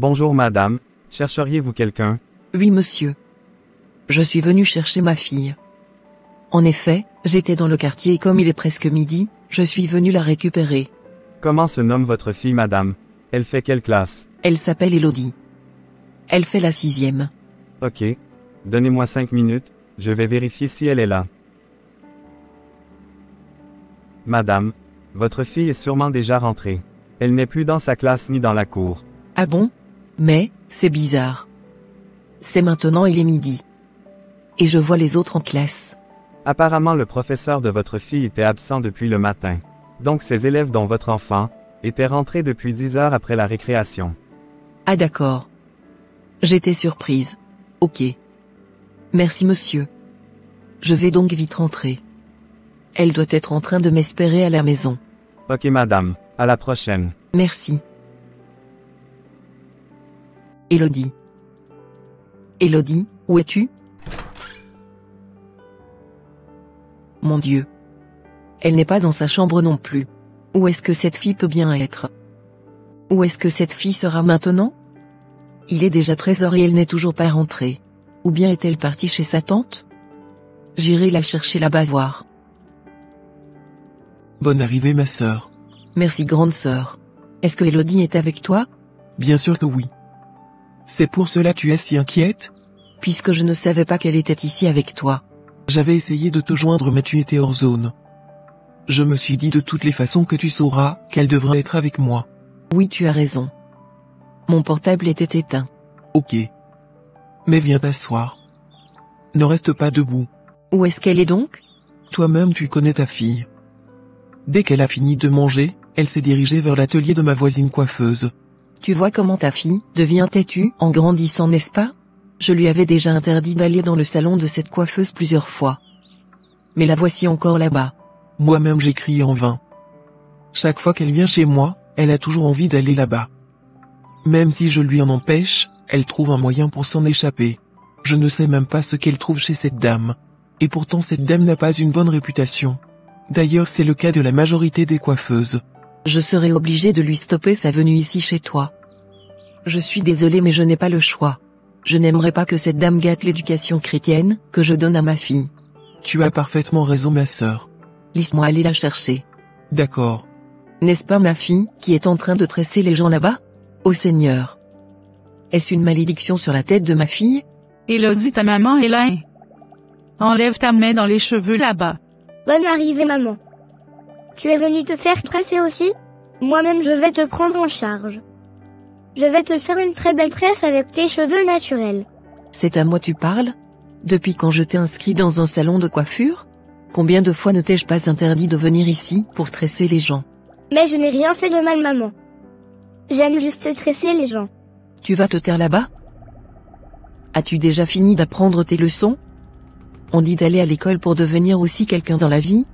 Bonjour madame, chercheriez-vous quelqu'un? Oui monsieur. Je suis venu chercher ma fille. En effet, j'étais dans le quartier et comme il est presque midi, je suis venu la récupérer. Comment se nomme votre fille madame? Elle fait quelle classe? Elle s'appelle Elodie. Elle fait la 6e. Ok. Donnez-moi 5 minutes, je vais vérifier si elle est là. Madame, votre fille est sûrement déjà rentrée. Elle n'est plus dans sa classe ni dans la cour. Ah bon? Mais, c'est bizarre. C'est maintenant il est midi. Et je vois les autres en classe. Apparemment le professeur de votre fille était absent depuis le matin. Donc ses élèves dont votre enfant, étaient rentrés depuis 10 heures après la récréation. Ah d'accord. J'étais surprise. Ok. Merci monsieur. Je vais donc vite rentrer. Elle doit être en train de m'espérer à la maison. Ok madame, à la prochaine. Merci. Elodie. Elodie, où es-tu? Mon Dieu. Elle n'est pas dans sa chambre non plus. Où est-ce que cette fille peut bien être? Où est-ce que cette fille sera maintenant? Il est déjà 13 h et elle n'est toujours pas rentrée. Ou bien est-elle partie chez sa tante? J'irai la chercher là-bas voir. Bonne arrivée ma sœur. Merci grande sœur. Est-ce que Elodie est avec toi? Bien sûr que oui. C'est pour cela tu es si inquiète? Puisque je ne savais pas qu'elle était ici avec toi. J'avais essayé de te joindre mais tu étais hors zone. Je me suis dit de toutes les façons que tu sauras qu'elle devrait être avec moi. Oui tu as raison. Mon portable était éteint. Ok. Mais viens t'asseoir. Ne reste pas debout. Où est-ce qu'elle est donc? Toi-même tu connais ta fille. Dès qu'elle a fini de manger, elle s'est dirigée vers l'atelier de ma voisine coiffeuse. Tu vois comment ta fille devient têtue en grandissant, n'est-ce pas? Je lui avais déjà interdit d'aller dans le salon de cette coiffeuse plusieurs fois. Mais la voici encore là-bas. Moi-même j'ai crié en vain. Chaque fois qu'elle vient chez moi, elle a toujours envie d'aller là-bas. Même si je lui en empêche, elle trouve un moyen pour s'en échapper. Je ne sais même pas ce qu'elle trouve chez cette dame. Et pourtant cette dame n'a pas une bonne réputation. D'ailleurs c'est le cas de la majorité des coiffeuses. Je serai obligé de lui stopper sa venue ici chez toi. Je suis désolé mais je n'ai pas le choix. Je n'aimerais pas que cette dame gâte l'éducation chrétienne que je donne à ma fille. Tu as parfaitement raison ma sœur. Laisse-moi aller la chercher. D'accord. N'est-ce pas ma fille qui est en train de tresser les gens là-bas? Ô Seigneur. Est-ce une malédiction sur la tête de ma fille? Elodie, ta maman est là. Enlève ta main dans les cheveux là-bas. Bonne arrivée maman. Tu es venue te faire tresser aussi? Moi-même je vais te prendre en charge. Je vais te faire une très belle tresse avec tes cheveux naturels. C'est à moi tu parles? Depuis quand je t'ai inscrit dans un salon de coiffure? Combien de fois ne t'ai-je pas interdit de venir ici pour tresser les gens? Mais je n'ai rien fait de mal maman. J'aime juste tresser les gens. Tu vas te taire là-bas? As-tu déjà fini d'apprendre tes leçons? On dit d'aller à l'école pour devenir aussi quelqu'un dans la vie?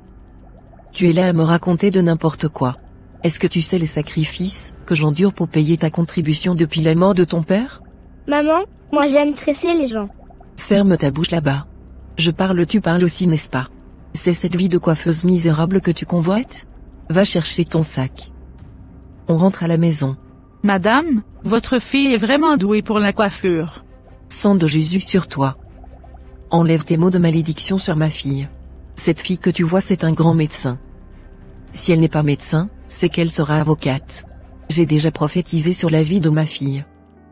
Tu es là à me raconter de n'importe quoi. Est-ce que tu sais les sacrifices que j'endure pour payer ta contribution depuis la mort de ton père? Maman, moi j'aime tresser les gens. Ferme ta bouche là-bas. Je parle, tu parles aussi, n'est-ce pas? C'est cette vie de coiffeuse misérable que tu convoites? Va chercher ton sac. On rentre à la maison. Madame, votre fille est vraiment douée pour la coiffure. Sang de Jésus sur toi. Enlève tes mots de malédiction sur ma fille. Cette fille que tu vois, c'est un grand médecin. Si elle n'est pas médecin, c'est qu'elle sera avocate. J'ai déjà prophétisé sur la vie de ma fille.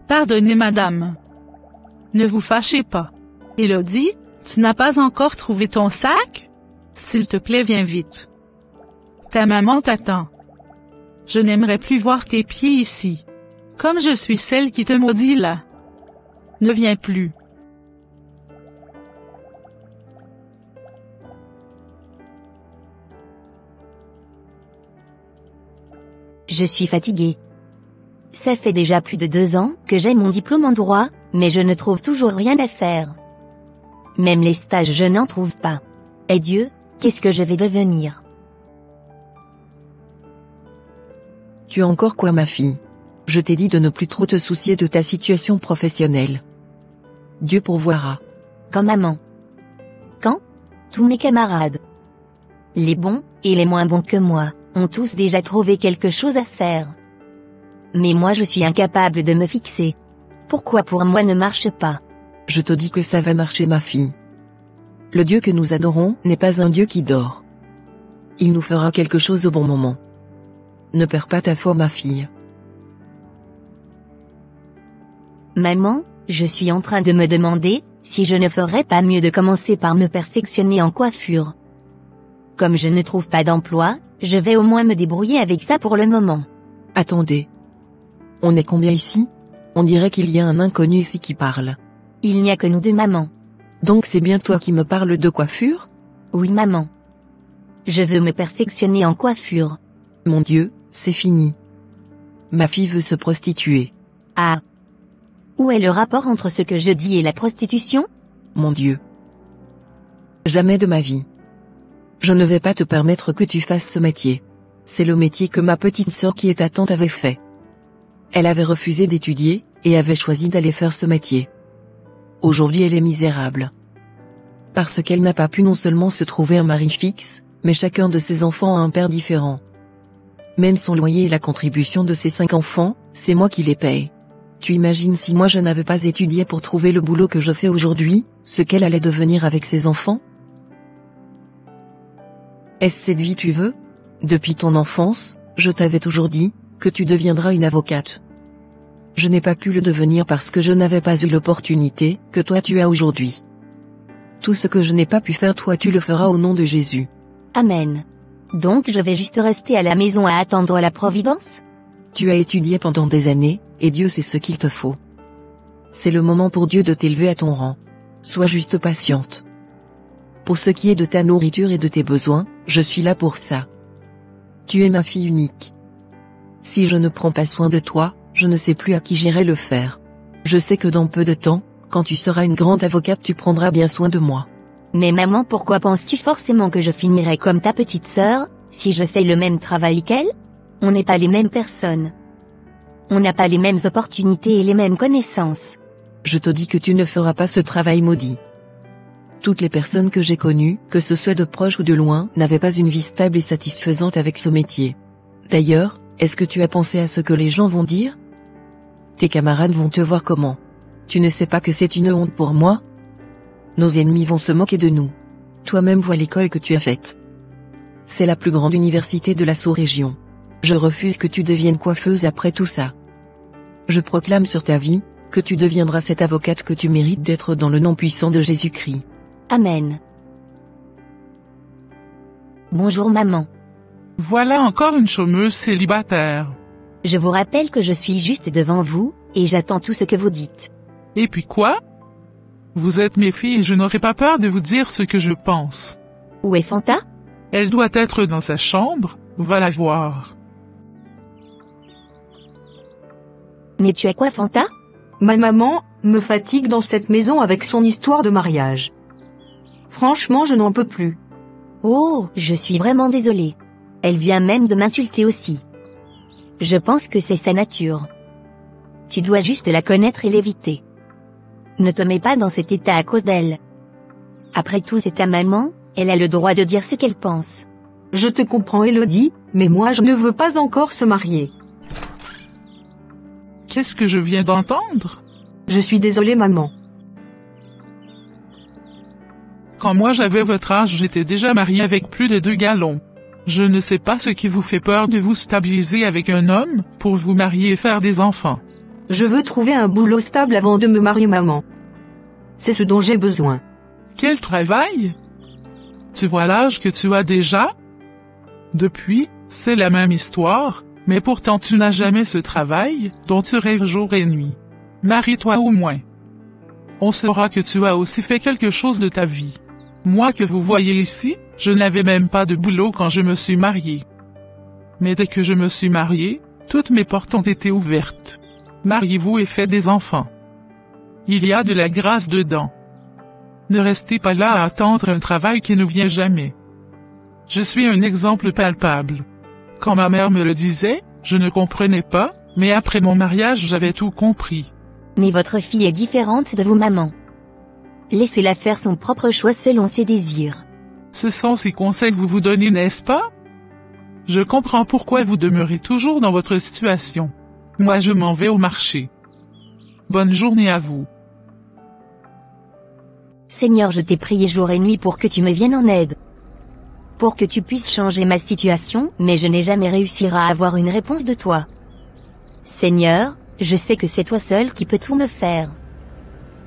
Pardonnez madame. Ne vous fâchez pas. Elodie, tu n'as pas encore trouvé ton sac? S'il te plaît, viens vite. Ta maman t'attend. Je n'aimerais plus voir tes pieds ici. Comme je suis celle qui te maudit là. Ne viens plus. Je suis fatiguée. Ça fait déjà plus de 2 ans que j'ai mon diplôme en droit, mais je ne trouve toujours rien à faire. Même les stages je n'en trouve pas. Et Dieu, qu'est-ce que je vais devenir? Tu as encore quoi ma fille? Je t'ai dit de ne plus trop te soucier de ta situation professionnelle. Dieu pourvoira. Quand maman? Quand? Tous mes camarades, les bons, et les moins bons que moi, ont tous déjà trouvé quelque chose à faire. Mais moi je suis incapable de me fixer. Pourquoi pour moi ne marche pas? Je te dis que ça va marcher ma fille. Le Dieu que nous adorons n'est pas un Dieu qui dort. Il nous fera quelque chose au bon moment. Ne perds pas ta foi ma fille. Maman, je suis en train de me demander si je ne ferais pas mieux de commencer par me perfectionner en coiffure. Comme je ne trouve pas d'emploi, je vais au moins me débrouiller avec ça pour le moment. Attendez. On est combien ici? On dirait qu'il y a un inconnu ici qui parle. Il n'y a que nous deux maman. Donc c'est bien toi qui me parles de coiffure? Oui maman. Je veux me perfectionner en coiffure. Mon Dieu, c'est fini. Ma fille veut se prostituer. Ah. Où est le rapport entre ce que je dis et la prostitution? Mon Dieu. Jamais de ma vie. Je ne vais pas te permettre que tu fasses ce métier. C'est le métier que ma petite sœur qui est ta tante avait fait. Elle avait refusé d'étudier, et avait choisi d'aller faire ce métier. Aujourd'hui elle est misérable. Parce qu'elle n'a pas pu non seulement se trouver un mari fixe, mais chacun de ses enfants a un père différent. Même son loyer et la contribution de ses 5 enfants, c'est moi qui les paye. Tu imagines si moi je n'avais pas étudié pour trouver le boulot que je fais aujourd'hui, ce qu'elle allait devenir avec ses enfants? Est-ce cette vie tu veux? Depuis ton enfance, je t'avais toujours dit, que tu deviendras une avocate. Je n'ai pas pu le devenir parce que je n'avais pas eu l'opportunité, que toi tu as aujourd'hui. Tout ce que je n'ai pas pu faire toi tu le feras au nom de Jésus. Amen. Donc je vais juste rester à la maison à attendre la providence? Tu as étudié pendant des années, et Dieu sait ce qu'il te faut. C'est le moment pour Dieu de t'élever à ton rang. Sois juste patiente. Pour ce qui est de ta nourriture et de tes besoins, je suis là pour ça. Tu es ma fille unique. Si je ne prends pas soin de toi, je ne sais plus à qui j'irai le faire. Je sais que dans peu de temps, quand tu seras une grande avocate tu prendras bien soin de moi. Mais maman, pourquoi penses-tu forcément que je finirai comme ta petite sœur, si je fais le même travail qu'elle? On n'est pas les mêmes personnes. On n'a pas les mêmes opportunités et les mêmes connaissances. Je te dis que tu ne feras pas ce travail maudit. Toutes les personnes que j'ai connues, que ce soit de proche ou de loin, n'avaient pas une vie stable et satisfaisante avec ce métier. D'ailleurs, est-ce que tu as pensé à ce que les gens vont dire? Tes camarades vont te voir comment? Tu ne sais pas que c'est une honte pour moi? Nos ennemis vont se moquer de nous. Toi-même vois l'école que tu as faite. C'est la plus grande université de la sous-région. Je refuse que tu deviennes coiffeuse après tout ça. Je proclame sur ta vie, que tu deviendras cette avocate que tu mérites d'être dans le nom puissant de Jésus-Christ. Amen. Bonjour maman. Voilà encore une chômeuse célibataire. Je vous rappelle que je suis juste devant vous, et j'attends tout ce que vous dites. Et puis quoi? Vous êtes mes filles et je n'aurai pas peur de vous dire ce que je pense. Où est Fanta? Elle doit être dans sa chambre, va la voir. Mais tu as quoi Fanta? Ma maman me fatigue dans cette maison avec son histoire de mariage. Franchement, je n'en peux plus. Oh, je suis vraiment désolée. Elle vient même de m'insulter aussi. Je pense que c'est sa nature. Tu dois juste la connaître et l'éviter. Ne te mets pas dans cet état à cause d'elle. Après tout, c'est ta maman, elle a le droit de dire ce qu'elle pense. Je te comprends Elodie, mais moi je ne veux pas encore se marier. Qu'est-ce que je viens d'entendre? Je suis désolée maman. Quand moi j'avais votre âge, j'étais déjà mariée avec plus de 2 gallons. Je ne sais pas ce qui vous fait peur de vous stabiliser avec un homme, pour vous marier et faire des enfants. Je veux trouver un boulot stable avant de me marier maman. C'est ce dont j'ai besoin. Quel travail? Tu vois l'âge que tu as déjà? Depuis, c'est la même histoire, mais pourtant tu n'as jamais ce travail, dont tu rêves jour et nuit. Marie-toi au moins. On saura que tu as aussi fait quelque chose de ta vie. Moi que vous voyez ici, je n'avais même pas de boulot quand je me suis mariée. Mais dès que je me suis mariée, toutes mes portes ont été ouvertes. Mariez-vous et faites des enfants. Il y a de la grâce dedans. Ne restez pas là à attendre un travail qui ne vient jamais. Je suis un exemple palpable. Quand ma mère me le disait, je ne comprenais pas, mais après mon mariage j'avais tout compris. Mais votre fille est différente de vous maman. Laissez-la faire son propre choix selon ses désirs. Ce sont ces conseils que vous vous donnez, n'est-ce pas? Je comprends pourquoi vous demeurez toujours dans votre situation. Moi je m'en vais au marché. Bonne journée à vous. Seigneur, je t'ai prié jour et nuit pour que tu me viennes en aide. Pour que tu puisses changer ma situation, mais je n'ai jamais réussi à avoir une réponse de toi. Seigneur, je sais que c'est toi seul qui peux tout me faire.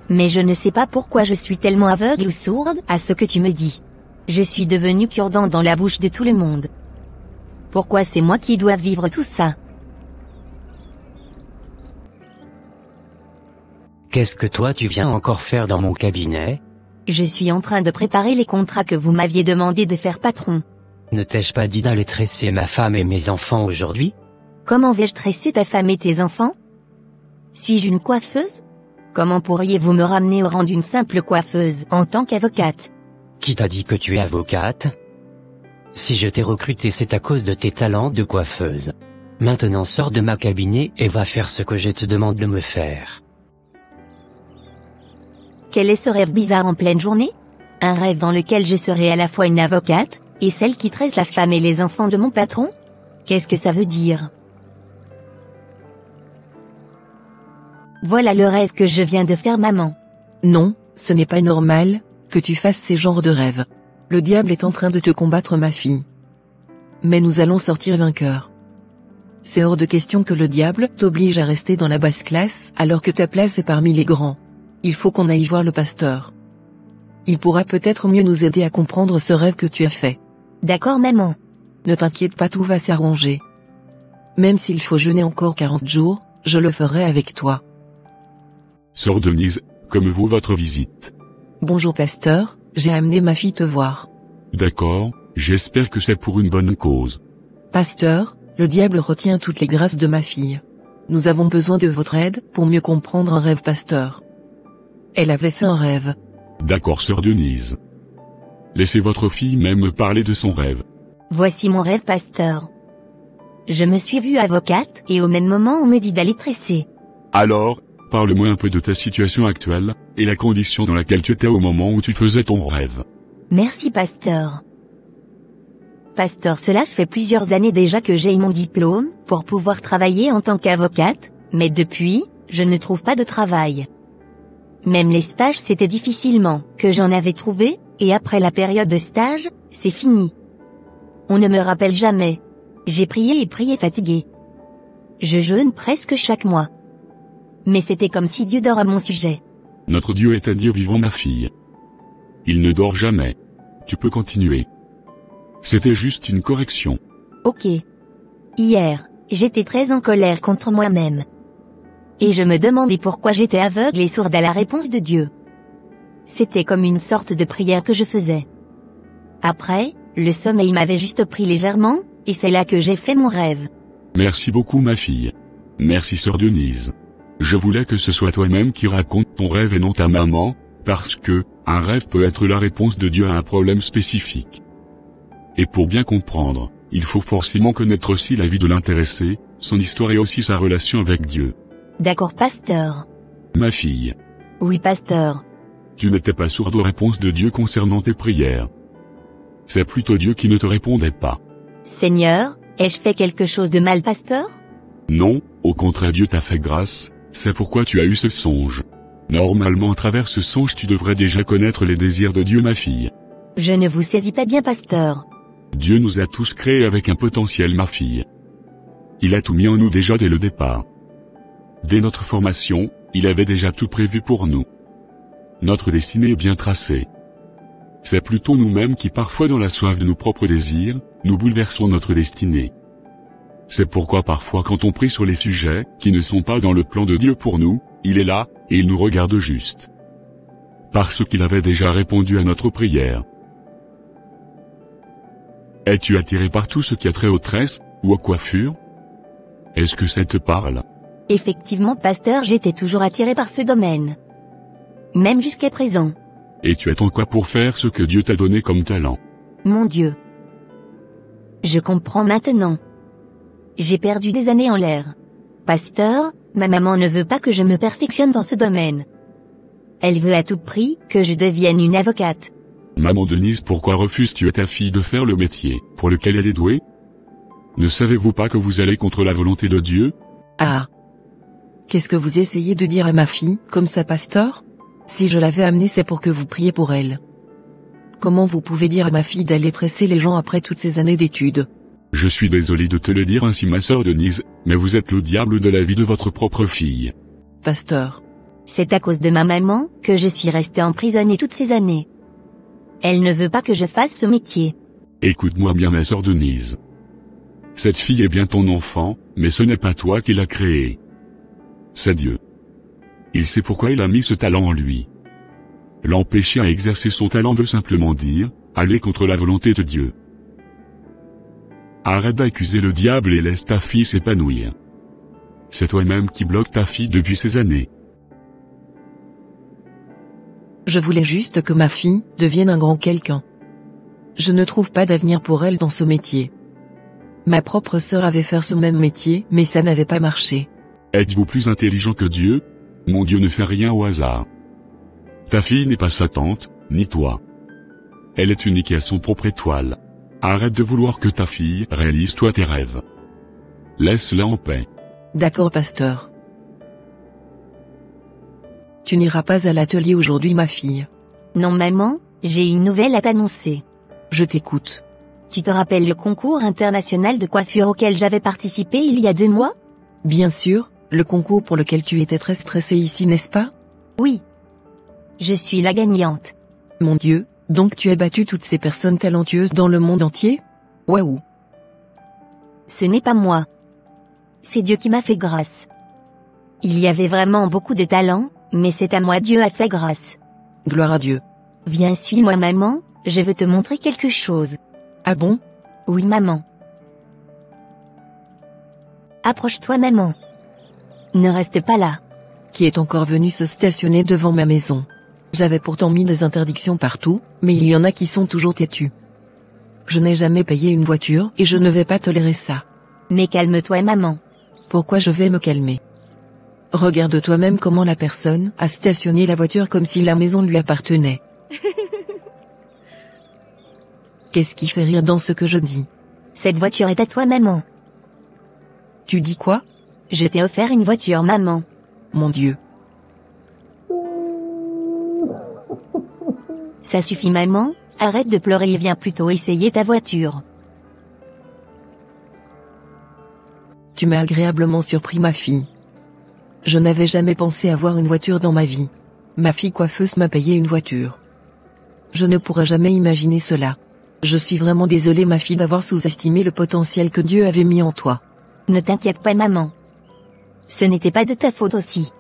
Mais je ne sais pas pourquoi je suis tellement aveugle ou sourde à ce que tu me dis. Je suis devenue cure-dent dans la bouche de tout le monde. Pourquoi c'est moi qui dois vivre tout ça? Qu'est-ce que toi tu viens encore faire dans mon cabinet? Je suis en train de préparer les contrats que vous m'aviez demandé de faire, patron. Ne t'ai-je pas dit d'aller tresser ma femme et mes enfants aujourd'hui? Comment vais-je tresser ta femme et tes enfants? Suis-je une coiffeuse? Comment pourriez-vous me ramener au rang d'une simple coiffeuse en tant qu'avocate? Qui t'a dit que tu es avocate? Si je t'ai recruté, c'est à cause de tes talents de coiffeuse. Maintenant sors de ma cabinet et va faire ce que je te demande de me faire. Quel est ce rêve bizarre en pleine journée? Un rêve dans lequel je serai à la fois une avocate, et celle qui tresse la femme et les enfants de mon patron? Qu'est-ce que ça veut dire? Voilà le rêve que je viens de faire, maman. Non, ce n'est pas normal, que tu fasses ces genres de rêves. Le diable est en train de te combattre, ma fille. Mais nous allons sortir vainqueurs. C'est hors de question que le diable t'oblige à rester dans la basse classe alors que ta place est parmi les grands. Il faut qu'on aille voir le pasteur. Il pourra peut-être mieux nous aider à comprendre ce rêve que tu as fait. D'accord, maman. Ne t'inquiète pas, tout va s'arranger. Même s'il faut jeûner encore 40 jours, je le ferai avec toi. Sœur Denise, comme vaut votre visite? Bonjour pasteur, j'ai amené ma fille te voir. D'accord, j'espère que c'est pour une bonne cause. Pasteur, le diable retient toutes les grâces de ma fille. Nous avons besoin de votre aide pour mieux comprendre un rêve, pasteur. Elle avait fait un rêve. D'accord, sœur Denise. Laissez votre fille même me parler de son rêve. Voici mon rêve, pasteur. Je me suis vue avocate et au même moment on me dit d'aller tresser. Alors, parle-moi un peu de ta situation actuelle, et la condition dans laquelle tu étais au moment où tu faisais ton rêve. Merci, pasteur. Pasteur, cela fait plusieurs années déjà que j'ai eu mon diplôme pour pouvoir travailler en tant qu'avocate, mais depuis, je ne trouve pas de travail. Même les stages, c'était difficilement que j'en avais trouvé, et après la période de stage, c'est fini. On ne me rappelle jamais. J'ai prié et prié fatigué. Je jeûne presque chaque mois. Mais c'était comme si Dieu dort à mon sujet. Notre Dieu est un Dieu vivant, ma fille. Il ne dort jamais. Tu peux continuer. C'était juste une correction. Ok. Hier, j'étais très en colère contre moi-même. Et je me demandais pourquoi j'étais aveugle et sourde à la réponse de Dieu. C'était comme une sorte de prière que je faisais. Après, le sommeil m'avait juste pris légèrement, et c'est là que j'ai fait mon rêve. Merci beaucoup, ma fille. Merci, sœur Denise. Je voulais que ce soit toi-même qui raconte ton rêve et non ta maman, parce que, un rêve peut être la réponse de Dieu à un problème spécifique. Et pour bien comprendre, il faut forcément connaître aussi la vie de l'intéressé, son histoire et aussi sa relation avec Dieu. D'accord, pasteur. Ma fille. Oui, pasteur. Tu n'étais pas sourde aux réponses de Dieu concernant tes prières. C'est plutôt Dieu qui ne te répondait pas. Seigneur, ai-je fait quelque chose de mal, pasteur? Non, au contraire, Dieu t'a fait grâce, c'est pourquoi tu as eu ce songe. Normalement, à travers ce songe, tu devrais déjà connaître les désirs de Dieu, ma fille. Je ne vous saisis pas bien, pasteur. Dieu nous a tous créés avec un potentiel, ma fille. Il a tout mis en nous déjà dès le départ. Dès notre formation, il avait déjà tout prévu pour nous. Notre destinée est bien tracée. C'est plutôt nous-mêmes qui, parfois dans la soif de nos propres désirs, nous bouleversons notre destinée. C'est pourquoi parfois quand on prie sur les sujets qui ne sont pas dans le plan de Dieu pour nous, il est là, et il nous regarde juste. Parce qu'il avait déjà répondu à notre prière. Es-tu attiré par tout ce qui a trait aux tresses, ou aux coiffures? Est-ce que ça te parle? Effectivement, pasteur, j'étais toujours attiré par ce domaine. Même jusqu'à présent. Et tu attends quoi pour faire ce que Dieu t'a donné comme talent? Mon Dieu. Je comprends maintenant. J'ai perdu des années en l'air. Pasteur, ma maman ne veut pas que je me perfectionne dans ce domaine. Elle veut à tout prix que je devienne une avocate. Maman Denise, pourquoi refuses-tu à ta fille de faire le métier pour lequel elle est douée? Ne savez-vous pas que vous allez contre la volonté de Dieu? Ah, Qu'est-ce que vous essayez de dire à ma fille, comme ça, pasteur? Si je l'avais amenée, c'est pour que vous priez pour elle. Comment vous pouvez dire à ma fille d'aller tresser les gens après toutes ces années d'études? Je suis désolé de te le dire ainsi, ma sœur Denise, mais vous êtes le diable de la vie de votre propre fille. Pasteur. C'est à cause de ma maman que je suis restée emprisonnée toutes ces années. Elle ne veut pas que je fasse ce métier. Écoute-moi bien, ma sœur Denise. Cette fille est bien ton enfant, mais ce n'est pas toi qui l'as créée. C'est Dieu. Il sait pourquoi il a mis ce talent en lui. L'empêcher à exercer son talent veut simplement dire, aller contre la volonté de Dieu. Arrête d'accuser le diable et laisse ta fille s'épanouir. C'est toi-même qui bloques ta fille depuis ces années. Je voulais juste que ma fille devienne un grand quelqu'un. Je ne trouve pas d'avenir pour elle dans ce métier. Ma propre sœur avait fait ce même métier, mais ça n'avait pas marché. Êtes-vous plus intelligent que Dieu? Mon Dieu ne fait rien au hasard. Ta fille n'est pas sa tante, ni toi. Elle est unique et a son propre étoile. Arrête de vouloir que ta fille réalise toi tes rêves. Laisse-la en paix. D'accord, pasteur. Tu n'iras pas à l'atelier aujourd'hui, ma fille. Non maman, j'ai une nouvelle à t'annoncer. Je t'écoute. Tu te rappelles le concours international de coiffure auquel j'avais participé il y a 2 mois? Bien sûr, le concours pour lequel tu étais très stressée ici, n'est-ce pas? Oui. Je suis la gagnante. Mon Dieu, donc tu as battu toutes ces personnes talentueuses dans le monde entier? Waouh! Ce n'est pas moi. C'est Dieu qui m'a fait grâce. Il y avait vraiment beaucoup de talent, mais c'est à moi Dieu a fait grâce. Gloire à Dieu. Viens, suis-moi maman, je veux te montrer quelque chose. Ah bon? Oui maman. Approche-toi maman. Ne reste pas là. Qui est encore venu se stationner devant ma maison? J'avais pourtant mis des interdictions partout, mais il y en a qui sont toujours têtus. Je n'ai jamais payé une voiture et je ne vais pas tolérer ça. Mais calme-toi maman. Pourquoi je vais me calmer? Regarde toi-même comment la personne a stationné la voiture comme si la maison lui appartenait. Qu'est-ce qui fait rire dans ce que je dis? Cette voiture est à toi maman. Tu dis quoi? Je t'ai offert une voiture maman. Mon Dieu. Ça suffit maman, arrête de pleurer et viens plutôt essayer ta voiture. Tu m'as agréablement surpris ma fille. Je n'avais jamais pensé avoir une voiture dans ma vie. Ma fille coiffeuse m'a payé une voiture. Je ne pourrais jamais imaginer cela. Je suis vraiment désolée ma fille d'avoir sous-estimé le potentiel que Dieu avait mis en toi. Ne t'inquiète pas maman. Ce n'était pas de ta faute aussi.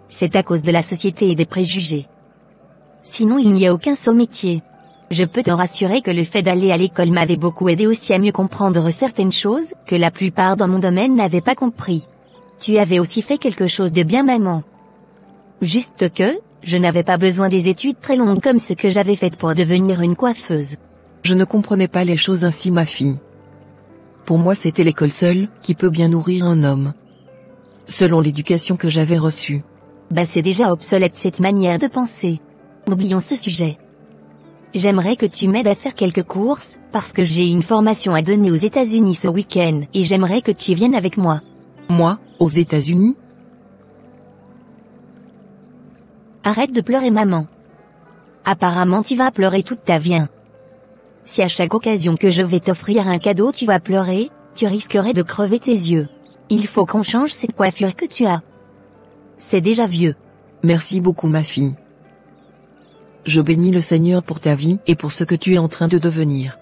C'est à cause de la société et des préjugés. Sinon il n'y a aucun saut métier. Je peux te rassurer que le fait d'aller à l'école m'avait beaucoup aidé aussi à mieux comprendre certaines choses que la plupart dans mon domaine n'avaient pas compris. Tu avais aussi fait quelque chose de bien maman. Juste que, je n'avais pas besoin des études très longues comme ce que j'avais fait pour devenir une coiffeuse. Je ne comprenais pas les choses ainsi ma fille. Pour moi c'était l'école seule qui peut bien nourrir un homme. Selon l'éducation que j'avais reçue. Bah c'est déjà obsolète cette manière de penser. Oublions ce sujet. J'aimerais que tu m'aides à faire quelques courses, parce que j'ai une formation à donner aux États-Unis ce week-end et j'aimerais que tu viennes avec moi. Moi, aux États-Unis? Arrête de pleurer maman. Apparemment tu vas pleurer toute ta vie. Si à chaque occasion que je vais t'offrir un cadeau tu vas pleurer, tu risquerais de crever tes yeux. Il faut qu'on change cette coiffure que tu as. C'est déjà vieux. Merci beaucoup ma fille. Je bénis le Seigneur pour ta vie et pour ce que tu es en train de devenir.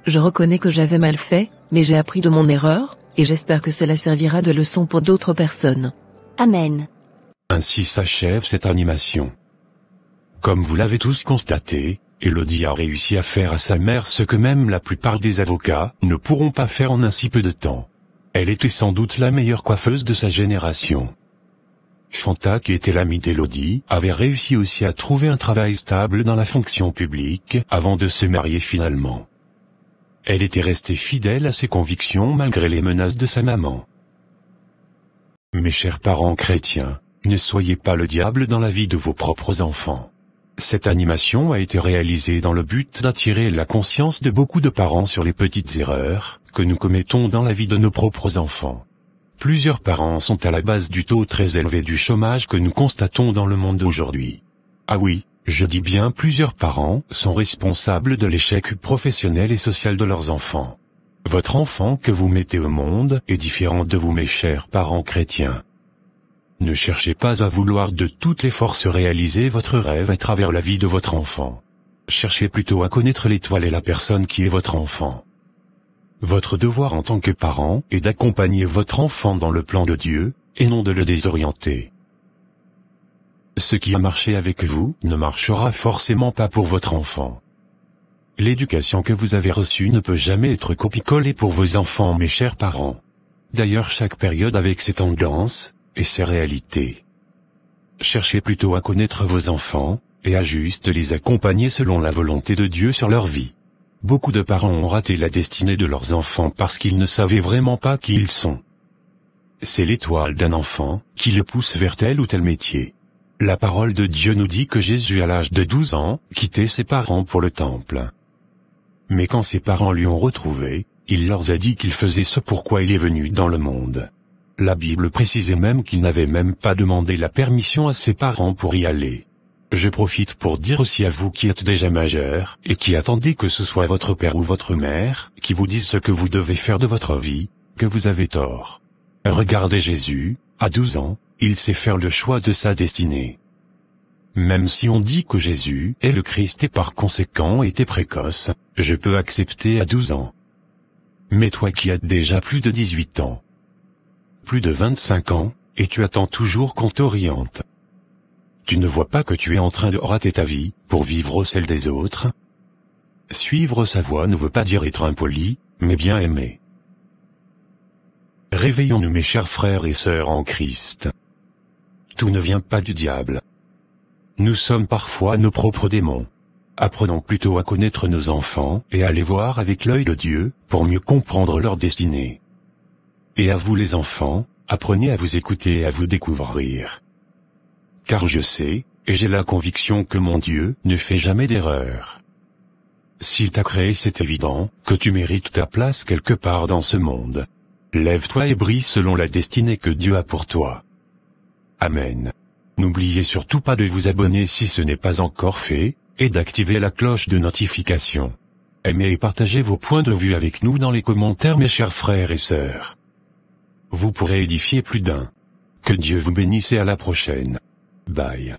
Je reconnais que j'avais mal fait, mais j'ai appris de mon erreur, et j'espère que cela servira de leçon pour d'autres personnes. Amen. Ainsi s'achève cette animation. Comme vous l'avez tous constaté, Elodie a réussi à faire à sa mère ce que même la plupart des avocats ne pourront pas faire en un si peu de temps. Elle était sans doute la meilleure coiffeuse de sa génération. Chanta, qui était l'amie d'Elodie, avait réussi aussi à trouver un travail stable dans la fonction publique avant de se marier finalement. Elle était restée fidèle à ses convictions malgré les menaces de sa maman. Mes chers parents chrétiens, ne soyez pas le diable dans la vie de vos propres enfants. Cette animation a été réalisée dans le but d'attirer la conscience de beaucoup de parents sur les petites erreurs que nous commettons dans la vie de nos propres enfants. Plusieurs parents sont à la base du taux très élevé du chômage que nous constatons dans le monde d'aujourd'hui. Ah oui, je dis bien plusieurs parents sont responsables de l'échec professionnel et social de leurs enfants. Votre enfant que vous mettez au monde est différent de vous, mes chers parents chrétiens. Ne cherchez pas à vouloir de toutes les forces réaliser votre rêve à travers la vie de votre enfant. Cherchez plutôt à connaître l'étoile et la personne qui est votre enfant. Votre devoir en tant que parent est d'accompagner votre enfant dans le plan de Dieu, et non de le désorienter. Ce qui a marché avec vous ne marchera forcément pas pour votre enfant. L'éducation que vous avez reçue ne peut jamais être copie-collée pour vos enfants, mes chers parents. D'ailleurs, chaque période avec ses tendances et ses réalités. Cherchez plutôt à connaître vos enfants, et à juste les accompagner selon la volonté de Dieu sur leur vie. Beaucoup de parents ont raté la destinée de leurs enfants parce qu'ils ne savaient vraiment pas qui ils sont. C'est l'étoile d'un enfant qui le pousse vers tel ou tel métier. La parole de Dieu nous dit que Jésus, à l'âge de 12 ans, quittait ses parents pour le temple. Mais quand ses parents lui ont retrouvé, il leur a dit qu'il faisait ce pourquoi il est venu dans le monde. La Bible précisait même qu'il n'avait même pas demandé la permission à ses parents pour y aller. Je profite pour dire aussi à vous qui êtes déjà majeurs, et qui attendez que ce soit votre père ou votre mère, qui vous dise ce que vous devez faire de votre vie, que vous avez tort. Regardez Jésus, à 12 ans, il sait faire le choix de sa destinée. Même si on dit que Jésus est le Christ et par conséquent était précoce, je peux accepter à 12 ans. Mais toi qui as déjà plus de 18 ans, plus de 25 ans, et tu attends toujours qu'on t'oriente. Tu ne vois pas que tu es en train de rater ta vie, pour vivre celle des autres? Suivre sa voie ne veut pas dire être impoli, mais bien aimer. Réveillons-nous, mes chers frères et sœurs en Christ. Tout ne vient pas du diable. Nous sommes parfois nos propres démons. Apprenons plutôt à connaître nos enfants et à les voir avec l'œil de Dieu, pour mieux comprendre leur destinée. Et à vous les enfants, apprenez à vous écouter et à vous découvrir. Car je sais, et j'ai la conviction que mon Dieu ne fait jamais d'erreur. S'il t'a créé, c'est évident que tu mérites ta place quelque part dans ce monde. Lève-toi et brille selon la destinée que Dieu a pour toi. Amen. N'oubliez surtout pas de vous abonner si ce n'est pas encore fait, et d'activer la cloche de notification. Aimez et partagez vos points de vue avec nous dans les commentaires, mes chers frères et sœurs. Vous pourrez édifier plus d'un. Que Dieu vous bénisse et à la prochaine. Bye.